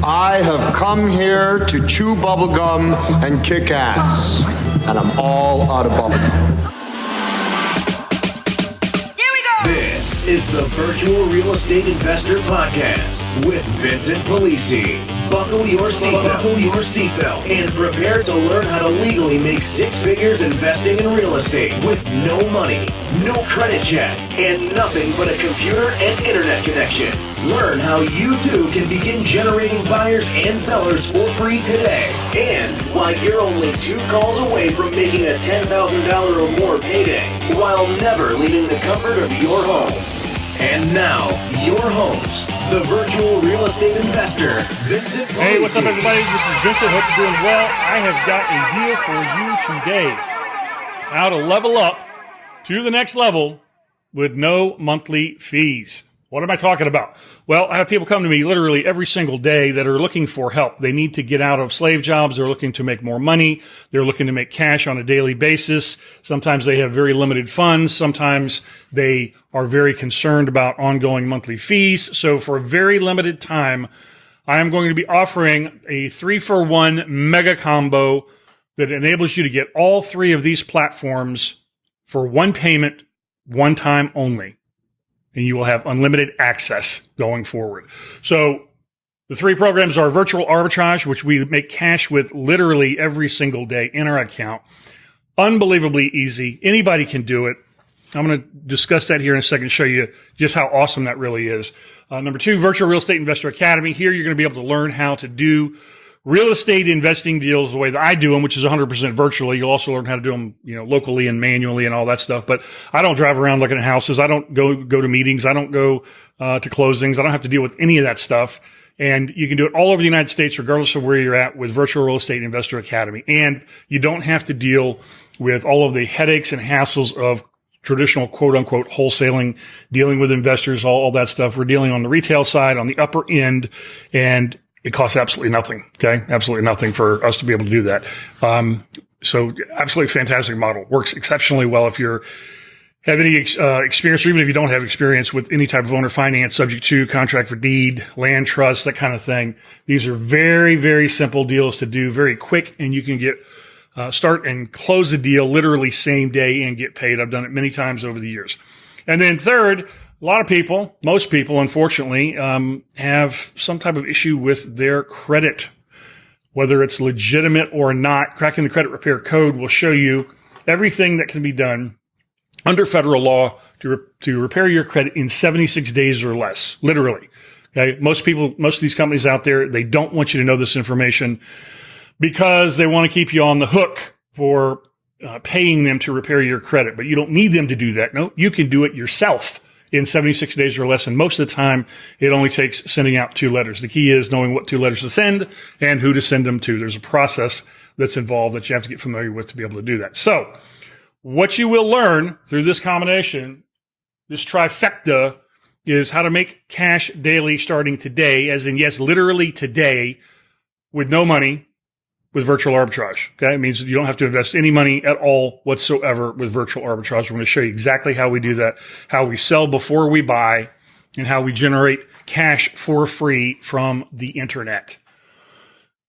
I have come here to chew bubblegum and kick ass. And I'm all out of bubblegum. This is the Virtual Real Estate Investor Podcast with Vincent Polisi. Buckle your seatbelt and prepare to learn how to legally make six figures investing in real estate with no money, no credit check, and nothing but a computer and internet connection. Learn how you too can begin generating buyers and sellers for free today. And why you're only 2 calls away from making a $10,000 or more payday while never leaving the comfort of your home. And now, your host, the virtual real estate investor, Vincent Polisi. Hey, what's up, everybody? This is Vincent. Hope you're doing well. I have got a deal for you today. How to level up to the next level with no monthly fees. What am I talking about? Well, I have people come to me literally every single day that are looking for help. They need to get out of slave jobs. They're looking to make more money. They're looking to make cash on a daily basis. Sometimes they have very limited funds. Sometimes they are very concerned about ongoing monthly fees. So for a very limited time, I am going to be offering a 3-for-1 mega combo that enables you to get all 3 of these platforms for one payment, one time only. And you will have unlimited access going forward. So the 3 programs are Virtual Arbitrage, which we make cash with literally every single day in our account. Unbelievably easy. Anybody can do it. I'm going to discuss that here in a second, show you just how awesome that really is. Number 2, Virtual Real Estate Investor Academy. Here you're going to be able to learn how to do real estate investing deals the way that I do them, which is 100% virtually. You'll also learn how to do them, locally and manually and all that stuff. But I don't drive around looking at houses. I don't go to meetings. I don't go to closings. I don't have to deal with any of that stuff. And you can do it all over the United States, regardless of where you're at, with Virtual Real Estate Investor Academy. And you don't have to deal with all of the headaches and hassles of traditional quote unquote wholesaling, dealing with investors, all that stuff. We're dealing on the retail side, on the upper end, and it costs absolutely nothing, okay? Absolutely nothing for us to be able to do that. So absolutely fantastic model. Works exceptionally well if you have any experience, or even if you don't have experience with any type of owner finance, subject to, contract for deed, land trust, that kind of thing. These are very, very simple deals to do, very quick, and you can get start and close a deal literally same day and get paid. I've done it many times over the years. And then third, a lot of people, most people, unfortunately, have some type of issue with their credit, whether it's legitimate or not. Cracking the Credit Repair Code will show you everything that can be done under federal law to repair your credit in 76 days or less, literally. Okay, most of these companies out there, they don't want you to know this information because they want to keep you on the hook for paying them to repair your credit. But you don't need them to do that. No, you can do it yourself in 76 days or less. And most of the time, it only takes sending out 2 letters. The key is knowing what 2 letters to send and who to send them to. There's a process that's involved that you have to get familiar with to be able to do that. So what you will learn through this combination, this trifecta, is how to make cash daily starting today, as in, yes, literally today, with no money, with Virtual Arbitrage. Okay, it means you don't have to invest any money at all whatsoever with Virtual Arbitrage. We're going to show you exactly how we do that, how we sell before we buy, and how we generate cash for free from the internet.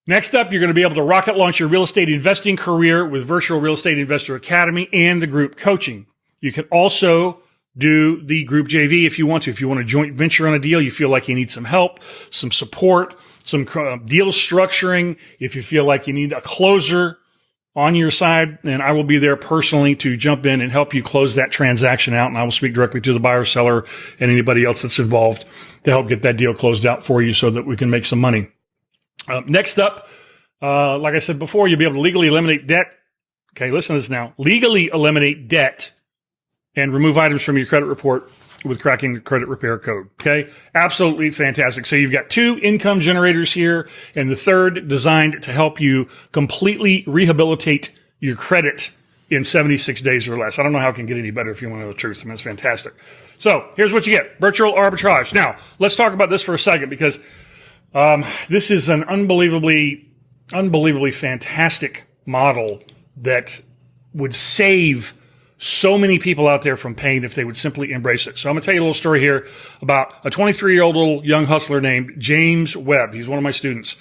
Next up, you're going to be able to rocket launch your real estate investing career with Virtual Real Estate Investor Academy and the group coaching. You can also do the group JV if you want to. If you want to joint venture on a deal, you feel like you need some help, some support, some deal structuring. If you feel like you need a closer on your side, then I will be there personally to jump in and help you close that transaction out. And I will speak directly to the buyer, seller, and anybody else that's involved to help get that deal closed out for you so that we can make some money. Next up, like I said before, you'll be able to legally eliminate debt. Okay, listen to this now. Legally eliminate debt and remove items from your credit report with cracking the credit repair code. Okay, absolutely fantastic. So you've got 2 income generators here, and the third designed to help you completely rehabilitate your credit in 76 days or less. I don't know how it can get any better if you want to know the truth. I mean, it's fantastic. So here's what you get. Virtual Arbitrage. Now, let's talk about this for a second because this is an unbelievably fantastic model that would save so many people out there from pain if they would simply embrace it. So I'm going to tell you a little story here about a 23-year-old little young hustler named James Webb. He's one of my students.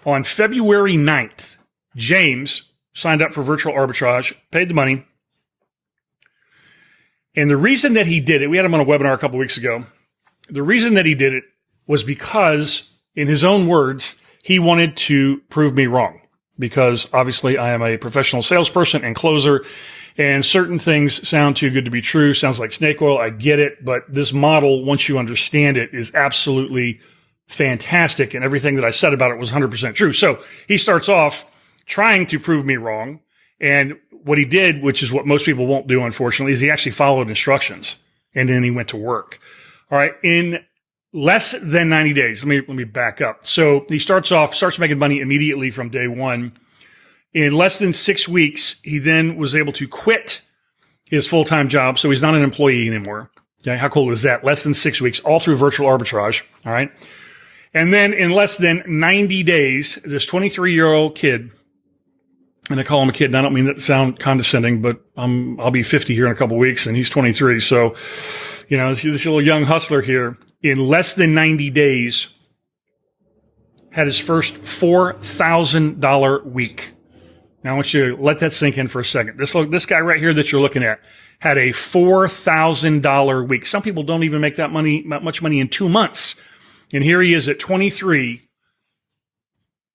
On February 9th, James signed up for virtual arbitrage, paid the money. And the reason that he did it, we had him on a webinar a couple weeks ago. The reason that he did it was because, in his own words, he wanted to prove me wrong. Because obviously I am a professional salesperson and closer, and certain things sound too good to be true. Sounds like snake oil. I get it. But this model, once you understand it, is absolutely fantastic. And everything that I said about it was 100% true. So he starts off trying to prove me wrong. And what he did, which is what most people won't do, unfortunately, is he actually followed instructions. And then he went to work. All right. In less than 90 days, let me back up. So he starts making money immediately from day one. In less than 6 weeks, he then was able to quit his full-time job. So he's not an employee anymore. Okay, how cool is that? Less than 6 weeks, all through virtual arbitrage. All right. And then in less than 90 days, this 23-year-old kid, and I call him a kid, and I don't mean that to sound condescending, but I'll be 50 here in a couple of weeks, and he's 23. So, this little young hustler here, in less than 90 days, had his first $4,000 week. Now, I want you to let that sink in for a second. This guy right here that you're looking at had a $4,000 week. Some people don't even make that much money in 2 months. And here he is at 23,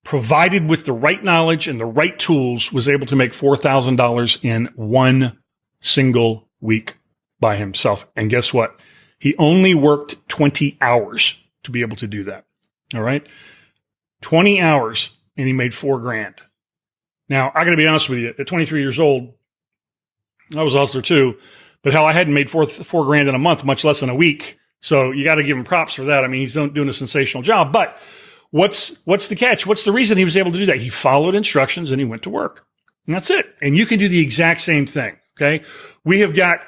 provided with the right knowledge and the right tools, was able to make $4,000 in one single week by himself. And guess what? He only worked 20 hours to be able to do that. All right. 20 hours and he made $4,000. Now, I got to be honest with you. At 23 years old, I was a hustler too, but hell, I hadn't made $4,000 in a month, much less in a week. So you got to give him props for that. I mean, he's doing a sensational job, but what's the catch? What's the reason he was able to do that? He followed instructions and he went to work. And that's it. And you can do the exact same thing. Okay. We have got,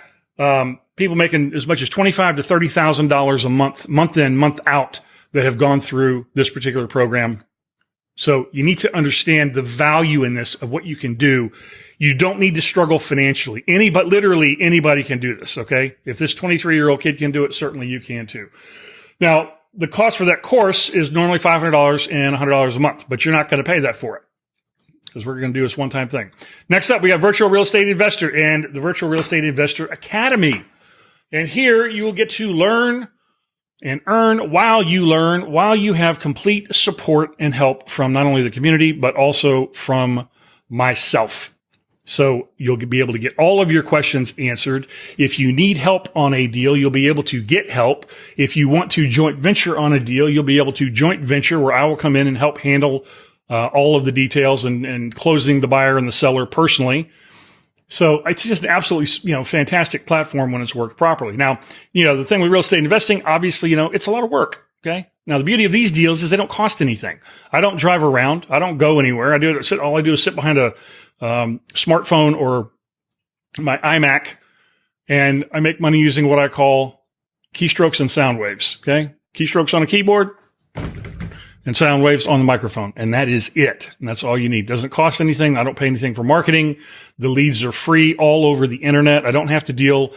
people making as much as $25,000 to $30,000 a month in, month out, that have gone through this particular program. So you need to understand the value in this of what you can do. You don't need to struggle financially. Literally anybody can do this. Okay. If this 23-year-old kid can do it, certainly you can too. Now, the cost for that course is normally $500 and $100 a month, but you're not going to pay that for it because we're going to do this one-time thing. Next up, we have Virtual Real Estate Investor and the Virtual Real Estate Investor Academy. And here you will get to learn and earn while you have complete support and help from not only the community, but also from myself. So you'll be able to get all of your questions answered. If you need help on a deal, you'll be able to get help. If you want to joint venture on a deal, you'll be able to joint venture, where I will come in and help handle all of the details and closing the buyer and the seller personally. So it's just an absolutely, fantastic platform when it's worked properly. Now, the thing with real estate investing, obviously, it's a lot of work. Okay. Now, the beauty of these deals is they don't cost anything. I don't drive around. I don't go anywhere. All I do is sit behind a smartphone or my iMac, and I make money using what I call keystrokes and sound waves. Okay. Keystrokes on a keyboard and sound waves on the microphone. And that is it. And that's all you need. Doesn't cost anything. I don't pay anything for marketing. The leads are free all over the internet. I don't have to deal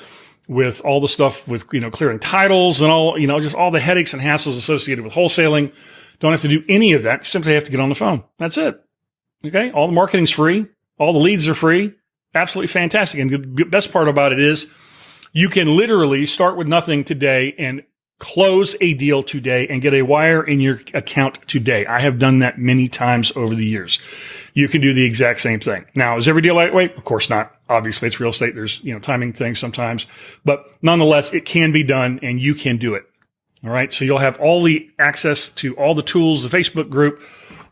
with all the stuff with, clearing titles and all, just all the headaches and hassles associated with wholesaling. Don't have to do any of that. Simply have to get on the phone. That's it. Okay. All the marketing's free. All the leads are free. Absolutely fantastic. And the best part about it is you can literally start with nothing today and close a deal today and get a wire in your account today. I have done that many times over the years. You can do the exact same thing. Now, is every deal that way? Of course not. Obviously, it's real estate. There's, timing things sometimes, but nonetheless, it can be done and you can do it. All right. So you'll have all the access to all the tools, the Facebook group,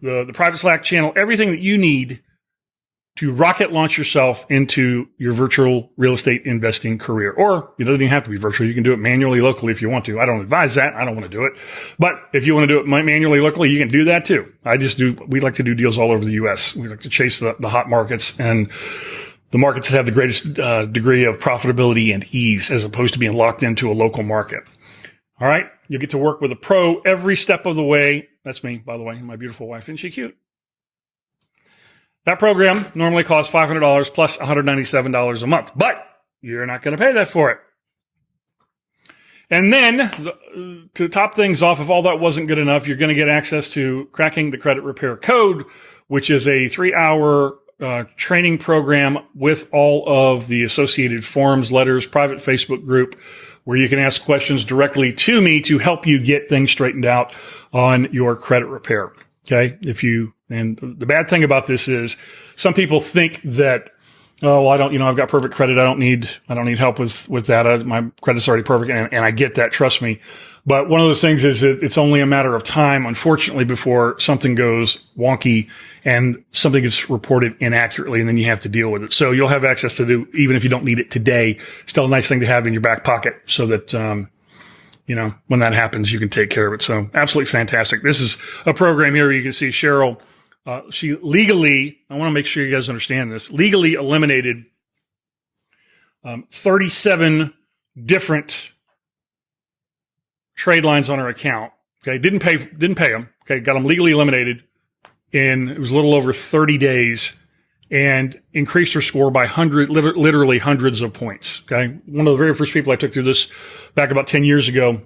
the private Slack channel, everything that you need to rocket launch yourself into your virtual real estate investing career. Or it doesn't even have to be virtual. You can do it manually, locally if you want to. I don't advise that. I don't want to do it. But if you want to do it manually, locally, you can do that too. We like to do deals all over the U.S. We like to chase the hot markets and the markets that have the greatest degree of profitability and ease, as opposed to being locked into a local market. All right. You'll get to work with a pro every step of the way. That's me, by the way, my beautiful wife. Isn't she cute? That program normally costs $500 plus $197 a month. But you're not going to pay that for it. And then, to top things off, if all that wasn't good enough, you're going to get access to Cracking the Credit Repair Code, which is a 3-hour training program with all of the associated forums, letters, private Facebook group, where you can ask questions directly to me to help you get things straightened out on your credit repair. Okay. And the bad thing about this is some people think that, oh, well, I've got perfect credit. I don't need help with that. My credit's already perfect. And I get that. Trust me. But one of those things is that it's only a matter of time, unfortunately, before something goes wonky and something gets reported inaccurately, and then you have to deal with it. So you'll have access to do, even if you don't need it today, still a nice thing to have in your back pocket so that, when that happens, you can take care of it. So absolutely fantastic. This is a program here you can see Cheryl. She legally, I want to make sure you guys understand this, legally eliminated 37 different trade lines on her account. Okay. Didn't pay them. Okay. Got them legally eliminated it was a little over 30 days and increased her score by literally hundreds of points. Okay. One of the very first people I took through this back about 10 years ago,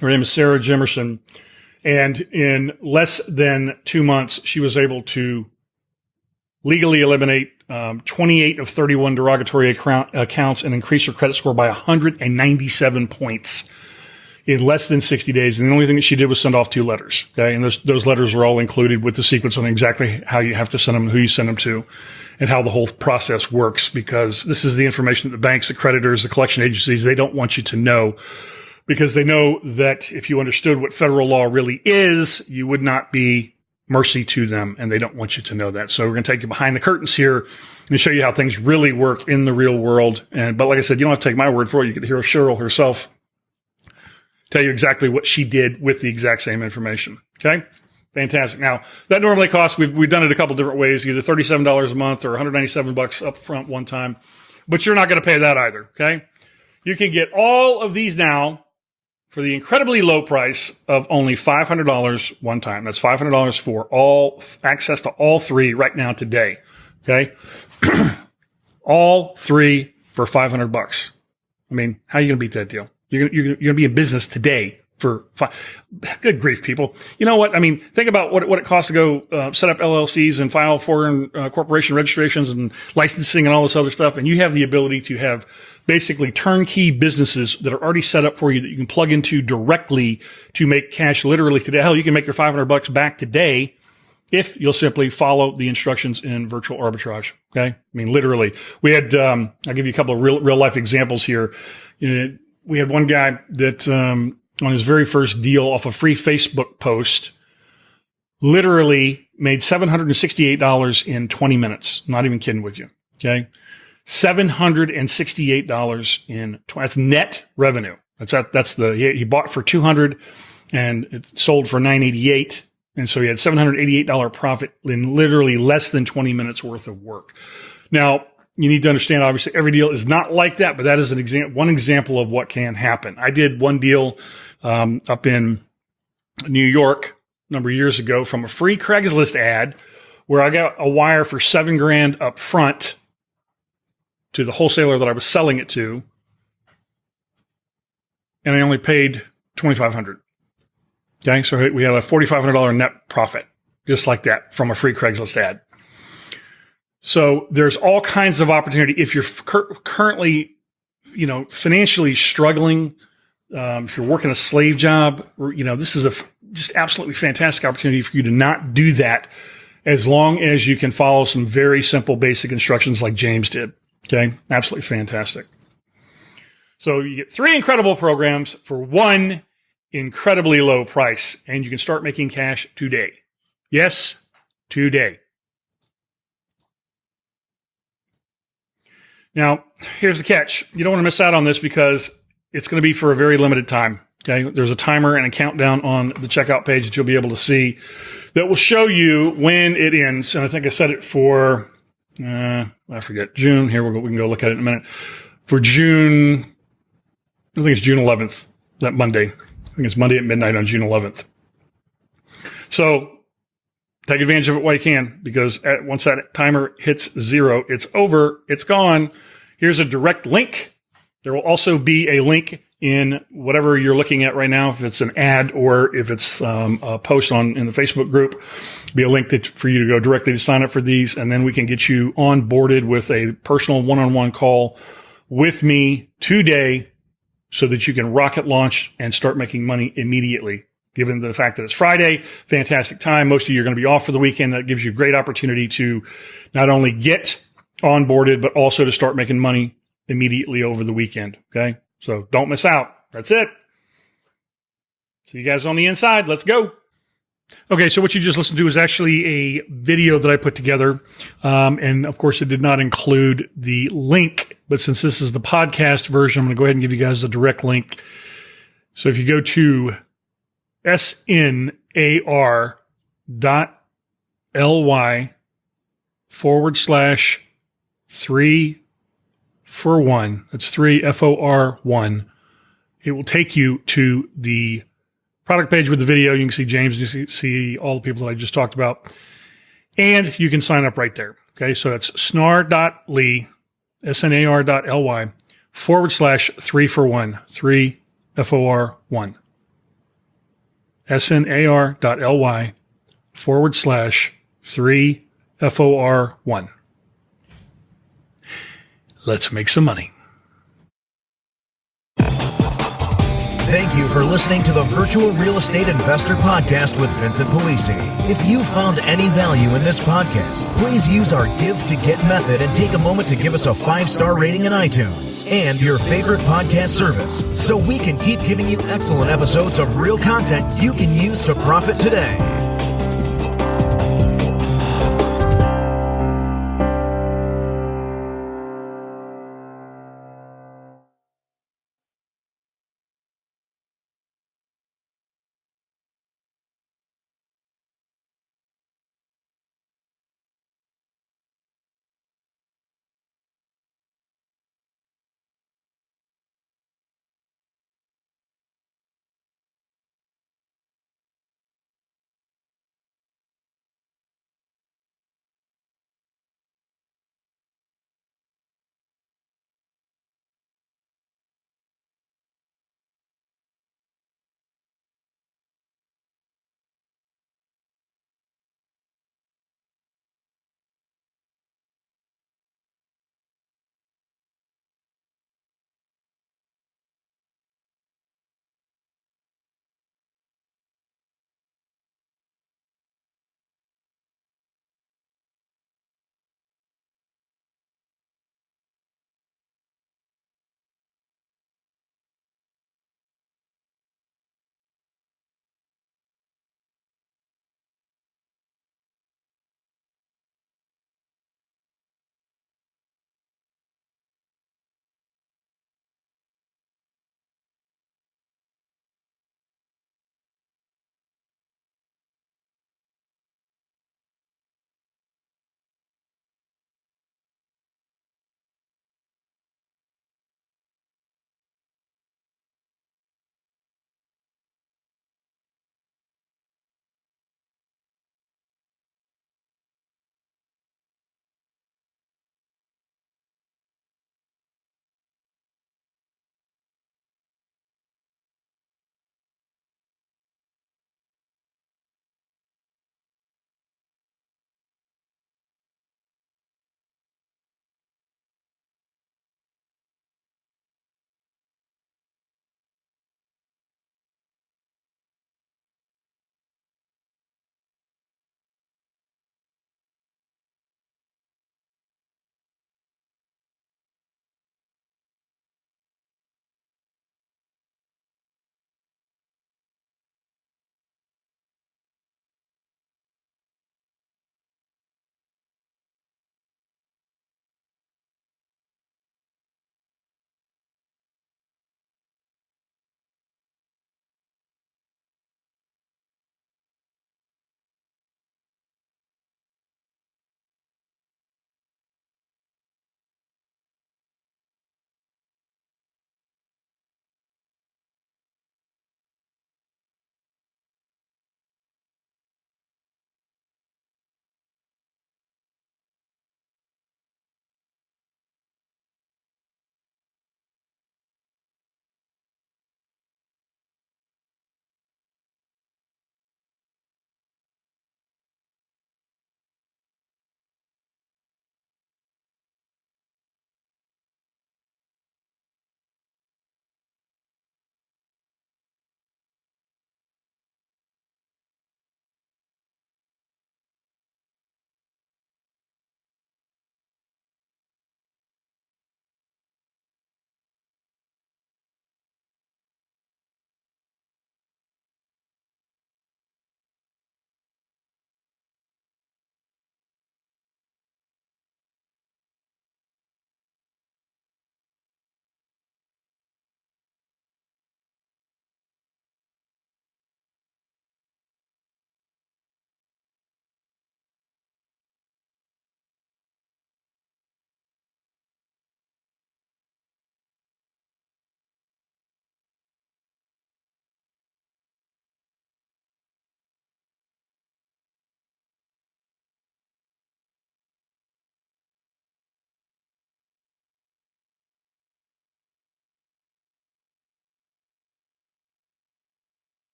her name is Sarah Jimerson. And in less than 2 months, she was able to legally eliminate 28 of 31 derogatory accounts and increase her credit score by 197 points in less than 60 days. And the only thing that she did was send off 2 letters. Okay. And those letters are all included with the sequence on exactly how you have to send them, who you send them to, and how the whole process works, because this is the information that the banks, the creditors, the collection agencies, they don't want you to know, because they know that if you understood what federal law really is, you would not be mercy to them, and they don't want you to know that. So we're going to take you behind the curtains here and show you how things really work in the real world. But like I said, you don't have to take my word for it. You can hear Cheryl herself tell you exactly what she did with the exact same information. Okay? Fantastic. Now, that normally costs, we've done it a couple different ways, either $37 a month or $197 up front one time, but you're not going to pay that either. Okay? You can get all of these now for the incredibly low price of only $500 one time. That's $500 for all access to all 3 right now today. Okay. All 3 for $500. I mean, how are you going to beat that deal? You're going to be in business today for good grief, people. You know what? I mean, think about what it costs to go set up LLCs and file foreign corporation registrations and licensing and all this other stuff. And you have the ability to have basically turnkey businesses that are already set up for you that you can plug into directly to make cash literally today. Hell, you can make your $500 back today if you'll simply follow the instructions in virtual arbitrage. Okay. I mean, literally, we had, I'll give you a couple of real life examples here. We had one guy that, on his very first deal off a free Facebook post, literally made $768 in 20 minutes. I'm not even kidding with you. Okay. $768 that's net revenue. He bought for 200 and it sold for 988. And so he had $788 profit in literally less than 20 minutes worth of work. Now, you need to understand, obviously, every deal is not like that, but that is one example of what can happen. I did one deal up in New York a number of years ago from a free Craigslist ad where I got a wire for $7,000 up front to the wholesaler that I was selling it to, and I only paid $2,500. Okay, so we had a $4,500 net profit, just like that, from a free Craigslist ad. So there's all kinds of opportunity. If you're currently, financially struggling, if you're working a slave job, this is just absolutely fantastic opportunity for you to not do that, as long as you can follow some very simple, basic instructions like James did. Okay, absolutely fantastic. So you get 3 incredible programs for 1 incredibly low price, and you can start making cash today. Yes, today. Now, here's the catch. You don't want to miss out on this because it's going to be for a very limited time. Okay, there's a timer and a countdown on the checkout page that you'll be able to see that will show you when it ends. And I think I set it for, I forget, June. Here, we can go look at it in a minute. For June, I think it's June 11th, that Monday. I think it's Monday at midnight on June 11th. So take advantage of it while you can, because once that timer hits 0, it's over, it's gone. Here's a direct link. There will also be a link in whatever you're looking at right now, if it's an ad or if it's a post in the Facebook group, be a link for you to go directly to sign up for these, and then we can get you onboarded with a personal one-on-one call with me today so that you can rocket launch and start making money immediately. Given the fact that it's Friday, fantastic time. Most of you are going to be off for the weekend. That gives you a great opportunity to not only get onboarded, but also to start making money immediately over the weekend. Okay. So don't miss out. That's it. See you guys on the inside. Let's go. Okay, so what you just listened to is actually a video that I put together. And of course, it did not include the link. But since this is the podcast version, I'm going to go ahead and give you guys the direct link. So if you go to SNAR.ly/3for1. That's 3FOR1. It will take you to the product page with the video. You can see James, you see all the people that I just talked about, and you can sign up right there. Okay, so that's SNAR.ly, SNAR.ly/3for1, 3FOR1. SNAR.ly/3FOR1. Let's make some money. Thank you for listening to the Virtual Real Estate Investor Podcast with Vincent Polisi. If you found any value in this podcast, please use our Give to Get method and take a moment to give us a 5-star rating in iTunes and your favorite podcast service so we can keep giving you excellent episodes of real content you can use to profit today.